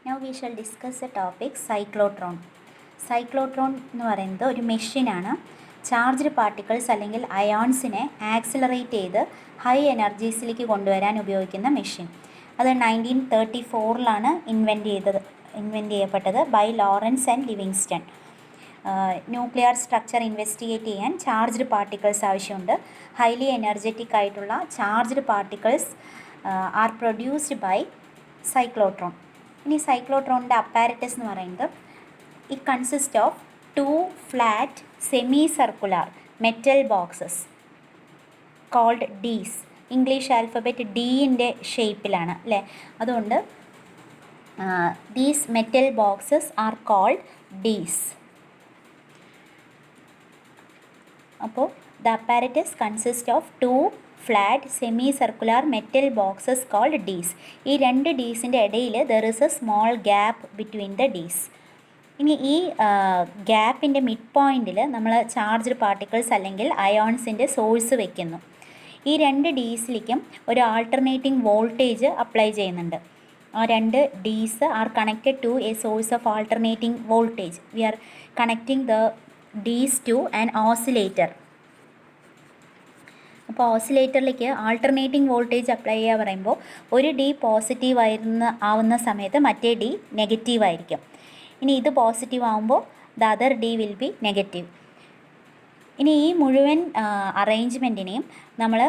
Now we shall discuss the topic cyclotron. Cyclotron എന്ന് പറയുന്നത് ഒരു മെഷീനാണ്. ചാർജ്ഡ് പാർട്ടിക്കിൾസ് അല്ലെങ്കിൽ അയോൺസിനെ ആക്സിലറേറ്റ് ചെയ്ത് ഹൈ എനർജീസിലേക്ക് കൊണ്ടുവരാൻ ഉപയോഗിക്കുന്ന മെഷീൻ. അത് 1934 ഇൻവെൻറ്റ് ചെയ്യപ്പെട്ടത് by Lawrence and Livingston. Nuclear structure investigate ചെയ്യാൻ ചാർജ്ഡ് പാർട്ടിക്കിൾസ് ആവശ്യമുണ്ട്. ഹൈലി എനർജറ്റിക് ആയിട്ടുള്ള charged particles are produced by cyclotron. ഇനി സൈക്ലോട്രോണിൻ്റെ അപ്പാരറ്റസ് എന്ന് പറയുന്നത് it consist of 2 flat semi circular metal boxes called dees. English alphabet ഡീൻ്റെ ഷേപ്പിലാണ് അല്ലേ, അതുകൊണ്ട് these metal boxes are called dees. അപ്പോൾ the apparatus consist of 2 flat semi circular metal boxes called dees. ഈ 2 ഡീസിൻ്റെ ഇടയിൽ there is a small gap between the dees. ഇനി ഈ ഗ്യാപ്പിൻ്റെ മിഡ് പോയിൻറ്റിൽ നമ്മൾ ചാർജ്ഡ് പാർട്ടിക്കിൾസ് അല്ലെങ്കിൽ അയോൺസിൻ്റെ സോഴ്സ് വയ്ക്കുന്നു. ഈ 2 ഡീസിലേക്കും ഒരു ആൾട്ടർനേറ്റിംഗ് വോൾട്ടേജ് അപ്ലൈ ചെയ്യുന്നുണ്ട്. ആ 2 dees are connected to a source of alternating voltage. We are connecting the dees to an oscillator. അപ്പോൾ ഓസിലേറ്ററിലേക്ക് ആൾട്ടർനേറ്റിംഗ് വോൾട്ടേജ് അപ്ലൈ ചെയ്യുക പറയുമ്പോൾ ഒരു ഡി പോസിറ്റീവ് ആവുന്ന സമയത്ത് മറ്റേ ഡി നെഗറ്റീവ് ആയിരിക്കും. ഇനി ഇത് പോസിറ്റീവ് ആകുമ്പോൾ the other D will be negative. ഇനി ഈ മുഴുവൻ അറേഞ്ച്മെൻറ്റിനെയും നമ്മൾ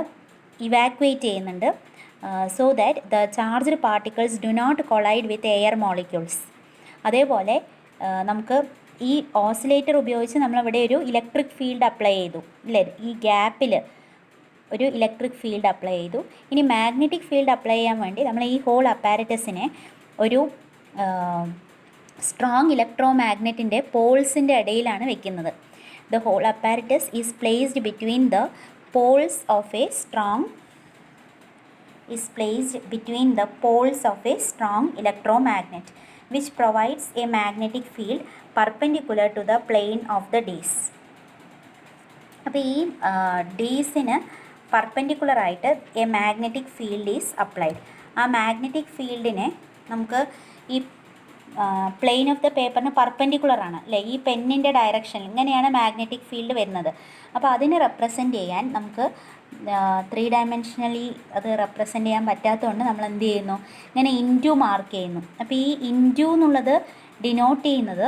ഇവാക്വേറ്റ് ചെയ്യുന്നുണ്ട് so that the charged particles do not collide with air molecules. അതേപോലെ നമുക്ക് ഈ ഓസിലേറ്റർ ഉപയോഗിച്ച് നമ്മളിവിടെ ഒരു ഇലക്ട്രിക് ഫീൽഡ് അപ്ലൈ ചെയ്തു അല്ലേ, ഈ ഗ്യാപ്പിൽ ഒരു ഇലക്ട്രിക് ഫീൽഡ് അപ്ലൈ ചെയ്തു. ഇനി മാഗ്നറ്റിക് ഫീൽഡ് അപ്ലൈ ചെയ്യാൻ വേണ്ടി നമ്മൾ ഈ ഹോൾ അപ്പാരറ്റസിനെ ഒരു സ്ട്രോങ് ഇലക്ട്രോ മാഗ്നറ്റിൻ്റെ പോൾസിൻ്റെ ഇടയിലാണ് വെക്കുന്നത്. The whole apparatus is placed between the poles of a strong electromagnet which provides a magnetic field perpendicular to the plane of the disc. അപ്പോൾ ഈ ഡീസിന് പെർപെൻഡിക്കുലറായിട്ട് a magnetic field is applied. ആ magnetic ഫീൽഡിനെ നമുക്ക് ഈ പ്ലെയിൻ ഓഫ് ദ പേപ്പറിന് പെർപെൻഡിക്കുലറാണ് അല്ലേ, ഈ പെന്നിൻ്റെ ഡയറക്ഷനിൽ ഇങ്ങനെയാണ് മാഗ്നറ്റിക് ഫീൽഡ് വരുന്നത്. അപ്പോൾ അതിനെ റെപ്രസെൻറ്റ് ചെയ്യാൻ നമുക്ക് 3 ഡയമെൻഷനലി അത് റെപ്രസെൻറ്റ് ചെയ്യാൻ പറ്റാത്തതുകൊണ്ട് നമ്മൾ എന്ത് ചെയ്യുന്നു, ഇങ്ങനെ ഇൻറ്റു മാർക്ക് ചെയ്യുന്നു. അപ്പോൾ ഈ ഇൻറ്റു എന്നുള്ളത് ഡിനോട്ട് ചെയ്യുന്നത്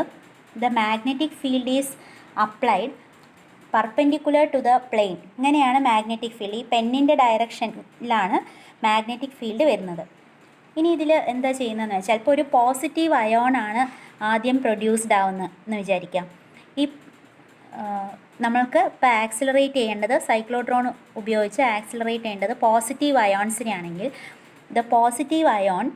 the magnetic field is applied perpendicular to the plane. ഇങ്ങനെയാണ് മാഗ്നറ്റിക് ഫീൽഡ്, ഈ പെന്നിൻ്റെ ഡയറക്ഷനിലാണ് മാഗ്നറ്റിക് ഫീൽഡ് വരുന്നത്. ഇനി ഇതിൽ എന്താ ചെയ്യുന്നതെന്ന് വെച്ചാൽ ഇപ്പോൾ ഒരു പോസിറ്റീവ് അയോണാണ് ആദ്യം പ്രൊഡ്യൂസ്ഡ് ആവുന്നത് എന്ന് വിചാരിക്കാം. ഈ നമ്മൾക്ക് ഇപ്പോൾ ആക്സിലറേറ്റ് ചെയ്യേണ്ടത് സൈക്ലോട്രോൺ ഉപയോഗിച്ച് ആക്സിലറേറ്റ് ചെയ്യേണ്ടത് പോസിറ്റീവ് അയോൺസിനെ ആണെങ്കിൽ the positive ion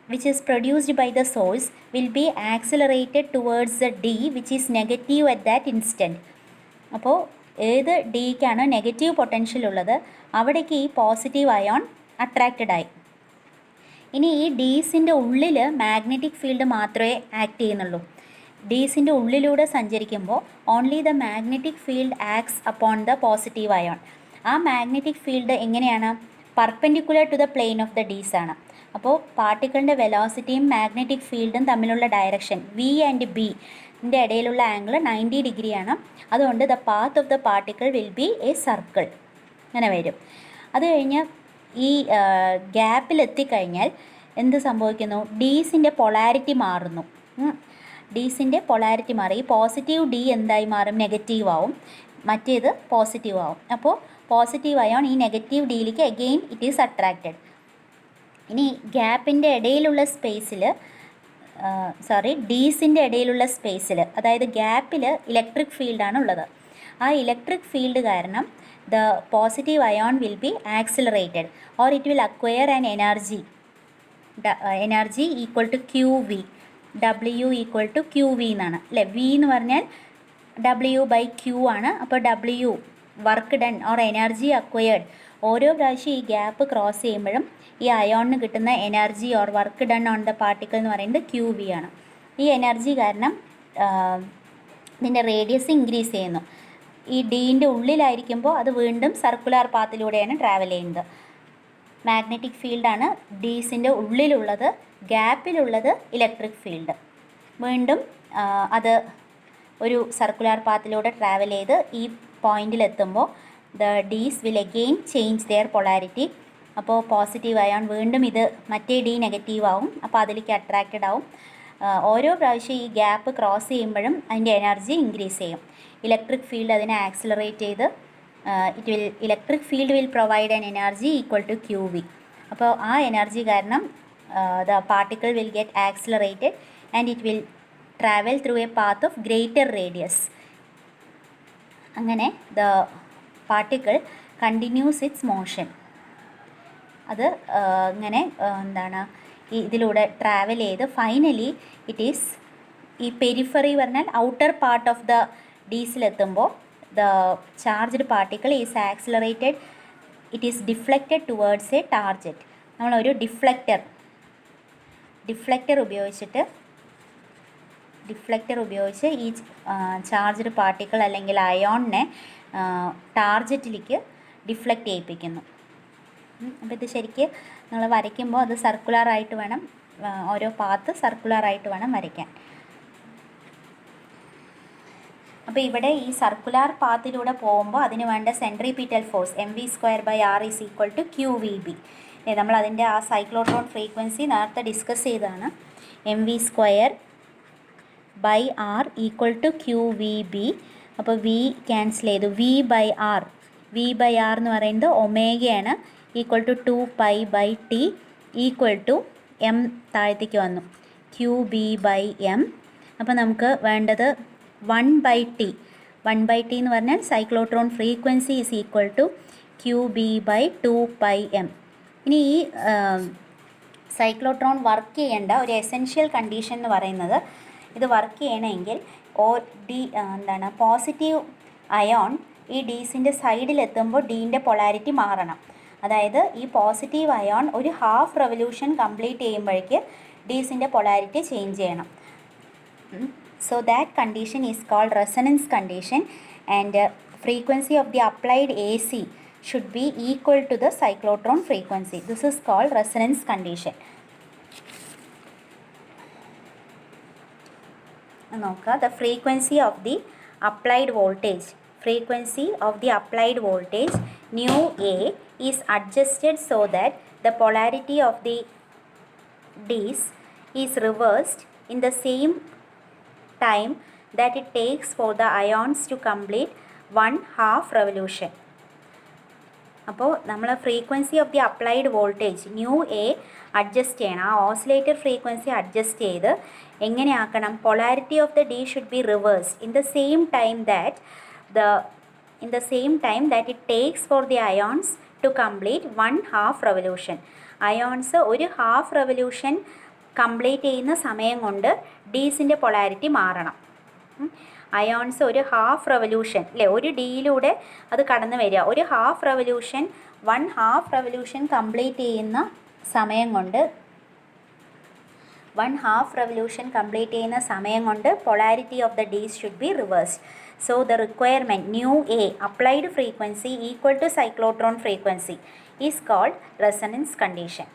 which is produced by the source will be accelerated towards the D which is negative at that instant. അപ്പോൾ ഏത് ഡിക്കാണ് നെഗറ്റീവ് പൊട്ടൻഷ്യൽ ഉള്ളത് അവിടേക്ക് ഈ പോസിറ്റീവ് അയോൺ അട്രാക്റ്റഡ് ആയി. ഇനി ഈ ഡീസിൻ്റെ ഉള്ളിൽ മാഗ്നറ്റിക് ഫീൽഡ് മാത്രമേ ആക്ട് ചെയ്യുന്നുള്ളൂ. ഡീസിൻ്റെ ഉള്ളിലൂടെ സഞ്ചരിക്കുമ്പോൾ only the magnetic field acts upon the positive ion. ആ മാഗ്നറ്റിക് ഫീൽഡ് എങ്ങനെയാണ്, perpendicular to the plane of the dees ആണ്. അപ്പോൾ പാർട്ടിക്കിളിൻ്റെ വെലോസിറ്റിയും മാഗ്നറ്റിക് ഫീൽഡും തമ്മിലുള്ള ഡയറക്ഷൻ വി ആൻഡ് ബിൻ്റെ ഇടയിലുള്ള ആംഗിൾ 90 ഡിഗ്രിയാണ്. അതുകൊണ്ട് the path of the particle will be A circle അങ്ങനെ വരും. അത് കഴിഞ്ഞ് ഈ ഗ്യാപ്പിലെത്തിക്കഴിഞ്ഞാൽ എന്ത് സംഭവിക്കുന്നു, ഡീസിൻ്റെ പൊളാരിറ്റി മാറുന്നു. ഡീസിൻ്റെ പൊളാരിറ്റി മാറി. ഈ പോസിറ്റീവ് ഡി എന്തായി മാറും, നെഗറ്റീവ് ആവും, മറ്റേത് പോസിറ്റീവ് ആവും. അപ്പോൾ പോസിറ്റീവ് അയോൺ ഈ നെഗറ്റീവ് ഡിയിലേക്ക് അഗെയിൻ ഇറ്റ് ഈസ് അട്രാക്റ്റഡ്. ഇനി ഗ്യാപ്പിൻ്റെ ഇടയിലുള്ള സ്പേസിൽ ഡീസിൻ്റെ ഇടയിലുള്ള സ്പേസിൽ, അതായത് ഗ്യാപ്പിൽ ഇലക്ട്രിക് ഫീൽഡാണ് ഉള്ളത്. ആ ഇലക്ട്രിക് ഫീൽഡ് കാരണം the positive ion will be accelerated or it will acquire an energy equal to qv. W equal to qv എന്നാണ് അല്ലേ. v എന്ന് പറഞ്ഞാൽ w by q ആണ്. അപ്പോൾ w work done or energy acquired. ഓരോ പ്രാവശ്യം ഈ ഗ്യാപ്പ് ക്രോസ് ചെയ്യുമ്പോഴും ഈ അയോണിന് കിട്ടുന്ന energy or work done on the particle എന്ന് പറയുന്നത് qv ആണ്. ഈ എനർജി കാരണം ഇതിൻ്റെ റേഡിയസ് ഇൻക്രീസ് ചെയ്യുന്നു. ഈ ഡീൻ്റെ ഉള്ളിലായിരിക്കുമ്പോൾ അത് വീണ്ടും സർക്കുലർ പാത്തിലൂടെയാണ് ട്രാവൽ ചെയ്യുന്നത്. മാഗ്നറ്റിക് ഫീൽഡാണ് ഡീസിൻ്റെ ഉള്ളിലുള്ളത്. ഗ്യാപ്പിലുള്ളത് ഇലക്ട്രിക് ഫീൽഡ്. വീണ്ടും അത് ഒരു സർക്കുലർ പാത്തിലൂടെ ട്രാവൽ ചെയ്ത് ഈ പോയിന്റിലെത്തുമ്പോൾ the dees will again change their polarity. അപ്പോൾ പോസിറ്റീവ് അയോൺ വീണ്ടും ഇത് മറ്റേ ഡി നെഗറ്റീവ് ആവും, അപ്പോൾ അതിലേക്ക് അട്രാക്റ്റഡ് ആവും. ഓരോ പ്രാവശ്യം ഈ ഗ്യാപ്പ് ക്രോസ് ചെയ്യുമ്പോഴും അതിൻ്റെ എനർജി ഇൻക്രീസ് ചെയ്യും. ഇലക്ട്രിക് ഫീൽഡ് അതിനെ ആക്സിലറേറ്റ് ചെയ്ത് electric field will provide an energy equal to q v. അപ്പോൾ ആ എനർജി കാരണം the particle will get accelerated and it will travel through a path of greater radius. അങ്ങനെ the particle continues its motion. അത് ഇങ്ങനെ എന്താണ് ഇതിലൂടെ travel ചെയ്ത് finally it is ഈ പെരിഫറി പറഞ്ഞാൽ ഔട്ടർ പാർട്ട് ഓഫ് ദ ഡീസിലെത്തുമ്പോൾ the charged particle is accelerated, it is deflected towards A target. നമ്മളൊരു ഡിഫ്ലക്റ്റർ ഉപയോഗിച്ച് ഈ ചാർജ്ഡ് പാർട്ടിക്കിൾ അല്ലെങ്കിൽ അയോണിനെ ടാർജറ്റിലേക്ക് ഡിഫ്ലക്റ്റ് ചെയ്യിപ്പിക്കുന്നു. അപ്പോൾ ഇത് ശരിക്ക് നമ്മൾ വരയ്ക്കുമ്പോൾ അത് സർക്കുലറായിട്ട് വേണം, ഓരോ പാത്ത് സർക്കുലറായിട്ട് വേണം വരയ്ക്കാൻ. അപ്പോൾ ഇവിടെ ഈ സർക്കുലർ പാത്തിലൂടെ പോകുമ്പോൾ അതിന് വേണ്ട centripetal force mv²/r is equal to QVB. നമ്മൾ അതിൻ്റെ ആ സൈക്ലോട്രോൺ ഫ്രീക്വൻസി നേരത്തെ ഡിസ്കസ് ചെയ്തതാണ്. mv²/r equal to QVB. അപ്പോൾ v ക്യാൻസൽ ചെയ്തു, v/r എന്ന് പറയുന്നത് ഒമേഗയാണ്, equal to 2π/t equal to m താഴത്തേക്ക് വന്നു QB/m. അപ്പോൾ നമുക്ക് വേണ്ടത് 1/t എന്ന് പറഞ്ഞാൽ cyclotron frequency is equal to QB/2πm. ഇനി ഈ സൈക്ലോട്രോൺ വർക്ക് ചെയ്യേണ്ട ഒരു എസെൻഷ്യൽ കണ്ടീഷൻ എന്ന് പറയുന്നത്, ഇത് വർക്ക് ചെയ്യണമെങ്കിൽ പോസിറ്റീവ് അയോൺ ഈ ഡീസിൻ്റെ സൈഡിലെത്തുമ്പോൾ ഡീൻ്റെ പൊളാരിറ്റി മാറണം. അതായത് ഈ പോസിറ്റീവ് അയോൺ ഒരു ഹാഫ് റെവല്യൂഷൻ കംപ്ലീറ്റ് ചെയ്യുമ്പോഴേക്ക് ഡീസിൻ്റെ പൊളാരിറ്റി ചേഞ്ച് ചെയ്യണം. So that condition is called resonance condition, and frequency of the applied AC should be equal to the cyclotron frequency. This is called resonance condition. നോക്കുക, the frequency of the applied voltage nu A is adjusted so that the polarity of the Ds is reversed in the same time that it takes for the ions to complete 1/2 revolution. അപ്പോൾ നമ്മൾ frequency of the applied voltage nu a adjust ചെയ്യണം. ആ oscillator frequency adjust ചെയ്ത് എങ്ങനെയാക്കണം, polarity of the D should be reversed in the same time that it takes for the ions to complete 1/2 revolution. Ions ഒരു half revolution complete ചെയ്യുന്ന സമയം കൊണ്ട് ഡീസിൻ്റെ polarity മാറണം. അയോൺസ് ഒരു ഹാഫ് റെവല്യൂഷൻ അല്ലേ, ഒരു ഡിയിലൂടെ അത് കടന്നു വരിക, ഒരു ഹാഫ് റെവല്യൂഷൻ കംപ്ലീറ്റ് ചെയ്യുന്ന സമയം കൊണ്ട് polarity of the dees should be reversed. So the requirement nu a applied frequency equal to cyclotron frequency is called resonance condition.